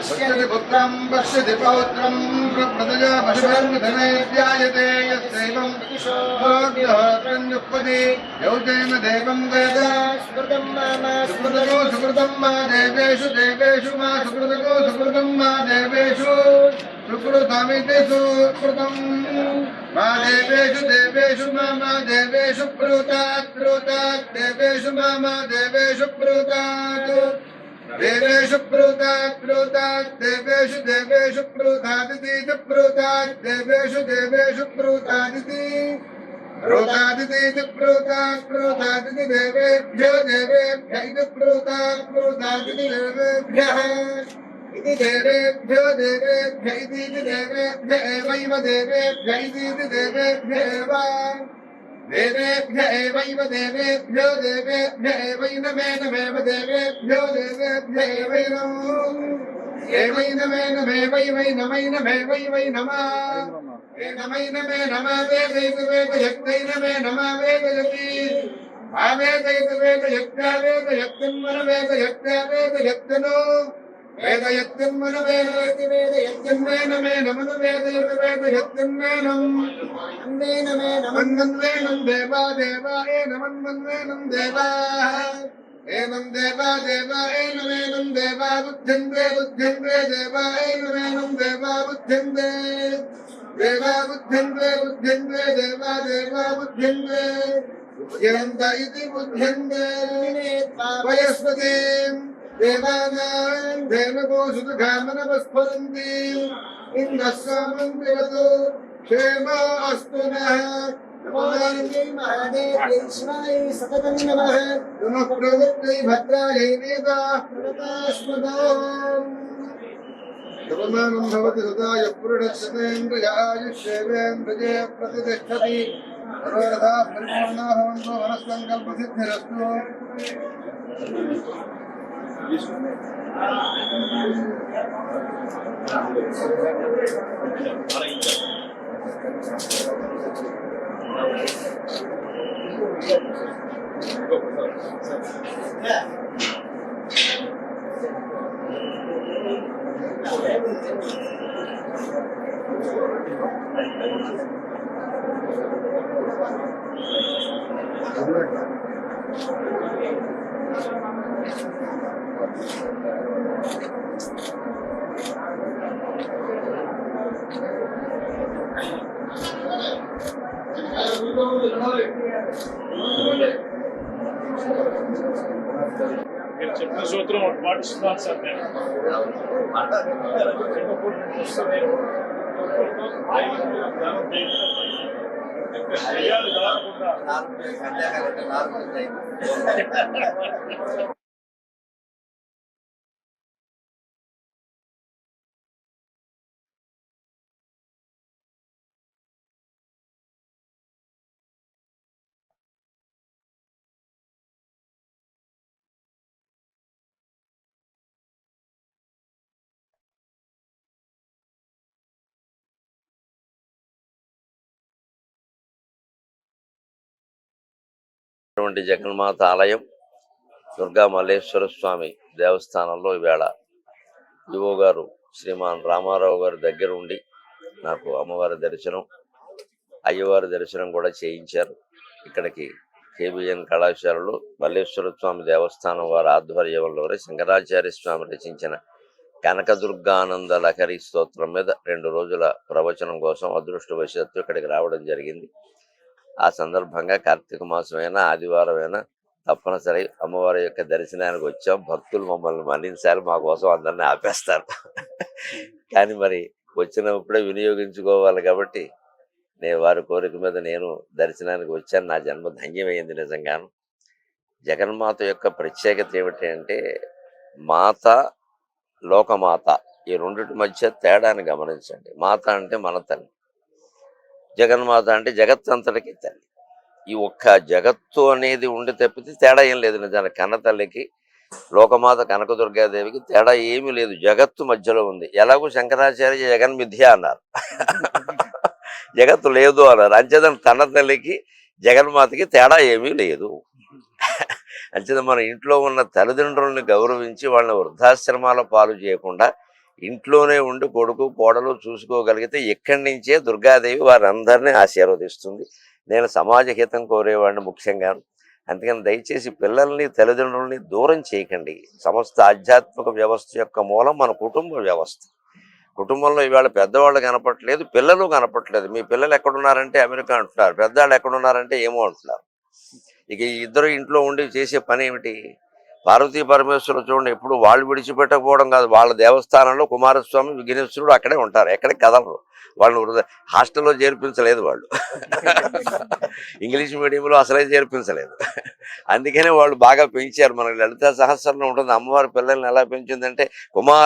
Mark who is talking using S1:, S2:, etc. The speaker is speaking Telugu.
S1: पश्यति पुत्रं पश्यति पौत्रं प्रपदया पशुर्विधने ध्यायते यस्यैवं होत्रन्युक्पति यौतेन देवं वेद सुकृतं मा देवेषु देवेषु मा सुकृतं मा देवेषु सुकृतमिति सुकृतं मा देवेषु देवेषु मा देवेषु प्रोतात् देवेषु मा देवेषु प्रोतात् देवेषु प्रोतात् देवेषु देवेषु प्रोतादिति प्रोतात् देवेषु देवेषु प्रोतादिति प्रोतादिति देवेभ्यो देवेभ्य प्रोतादिति देवेभ्यः इति देवेभ्यो देवेभ्य इति देवेभ्य एवैव देवेभ्य इति देवेभ्य एव देवेभ्य एवैव देवेभ्यो देवेभ्य एवैनमेनमेव देवेभ्यो देवेभ्य एवैनमेनमेवैवैनमैनमेवैवै नमः एनमैनमे नमः वेदयितुवेदयक्तैनमे नमः वेदयति आवेदयितुवेदयक्तावेदयक्तिन्मनवेदयक्तावेदयक्तनो वेदयत्तिन्मन वेदयति वेदयत्तिन्मेनमे नमनु वेदयति वेदयत्तिन्मेनम् अन्वेनमेनमन्वन्वेनं देवा देवा एनमन्वन्वेनं देवाः एनं देवा देवा एनमेनं देवा बुद्ध्यन्ते बुद्ध्यन्ते देवा एनमेनं देवा बुद्ध्यन्ते देवा बुद्ध्यन्ते बुद्ध्यन्ते देवा देवा बुद्ध्यन्ते बुद्ध्यन्त इति बुद्ध्यन्ते वयस्पतिम् देवानां धेनुको सुखकामनमस्फुरन्ति इन्द्रः सोमन्तिरतो क्षेमो अस्तु नः नमोऽन्यै महादेव्यै शिवायै सततं नमः नमः प्रवृत्यै भद्रायै वेदाः प्रणतास्मदाम् सर्वमानं भवति सदाय पुरुषस्येन्द्रिय आयुष्येवेन्द्रिये प्रतिष्ठति सर्वदा परिपूर्णा भवन्तु मनस्सङ्कल्पसिद्धिरस्तु
S2: మీరు చెప్పిన సూత్రం ఒకటి పాటిస్తున్నాను సార్ నేను
S3: జగన్మాత ఆలయం దుర్గా మల్లేశ్వర స్వామి దేవస్థానంలో ఈవేళ యువో గారు శ్రీమాన్ రామారావు గారి దగ్గర ఉండి నాకు అమ్మవారి దర్శనం అయ్యవారి దర్శనం కూడా చేయించారు. ఇక్కడికి కేబిఎన్ కళాశాలలో మల్లేశ్వర స్వామి దేవస్థానం వారి ఆధ్వర్యంలోనే శంకరాచార్య స్వామి రచించిన కనకదుర్గానంద లహరి స్తోత్రం మీద 2 రోజుల ప్రవచనం కోసం అదృష్టవశాత్తు ఇక్కడికి రావడం జరిగింది. ఆ సందర్భంగా కార్తీక మాసమైనా ఆదివారమైనా తప్పనిసరి అమ్మవారి యొక్క దర్శనానికి వచ్చాం. భక్తులు మమ్మల్ని మన్నించాలి, మా కోసం అందరినీ ఆపేస్తారు. కానీ మరి వచ్చినప్పుడే వినియోగించుకోవాలి కాబట్టి నేను వారి కోరిక మీద నేను దర్శనానికి వచ్చాను. నా జన్మ ధన్యమైంది నిజంగాను. జగన్మాత యొక్క ప్రత్యేకత ఏమిటి అంటే మాత లోకమాత ఈ రెండిటి మధ్య తేడాన్ని గమనించండి. మాత అంటే మన తల్లి, జగన్మాత అంటే జగత్తంతటికి తల్లి. ఈ ఒక్క జగత్తు అనేది ఉండి తప్పితే తేడా ఏం లేదు. నిజానికి కన్న తల్లికి లోకమాత కనకదుర్గాదేవికి తేడా ఏమీ లేదు. జగత్తు మధ్యలో ఉంది. ఎలాగో శంకరాచార్య జగన్ మిథ్య అన్నారు. జగత్తు లేదు అన్నారు. అంచేతన తన తల్లికి జగన్మాతకి తేడా ఏమీ లేదు. అంచేత మన ఇంట్లో ఉన్న తల్లిదండ్రులను గౌరవించి వాళ్ళని వృద్ధాశ్రమాల పాలు చేయకుండా ఇంట్లోనే ఉండి కొడుకు కోడలు చూసుకోగలిగితే ఇక్కడి నుంచే దుర్గాదేవి వారందరినీ ఆశీర్వదిస్తుంది. నేను సమాజ హితం కోరేవాడిని ముఖ్యంగా. అందుకని దయచేసి పిల్లల్ని తల్లిదండ్రుల్ని దూరం చేయకండి. సమస్త ఆధ్యాత్మిక వ్యవస్థ యొక్క మూలం మన కుటుంబ వ్యవస్థ. కుటుంబంలో ఇవాళ పెద్దవాళ్ళు కనపట్లేదు, పిల్లలు కనపట్లేదు. మీ పిల్లలు ఎక్కడున్నారంటే అమెరికా అంటున్నారు, పెద్దవాళ్ళు ఎక్కడున్నారంటే ఏమో అంటున్నారు. ఇక ఈ ఇద్దరు ఇంట్లో ఉండి చేసే పని ఏమిటి? పార్వతీ పరమేశ్వరులు చూడండి, ఎప్పుడు వాళ్ళు విడిచిపెట్టకపోవడం కాదు, వాళ్ళ దేవస్థానంలో కుమారస్వామి విఘ్నేశ్వరుడు అక్కడే ఉంటారు, ఎక్కడికి కదలరు. వాళ్ళని హాస్టల్లో చేర్పించలేదు వాళ్ళు. ఇంగ్లీష్ మీడియంలో అసలే చేర్పించలేదు. అందుకనే వాళ్ళు బాగా పెంచారు. మనకి లలితా సహస్రంలో ఉంటుంది అమ్మవారి పిల్లల్ని ఎలా పెంచిందంటే కుమార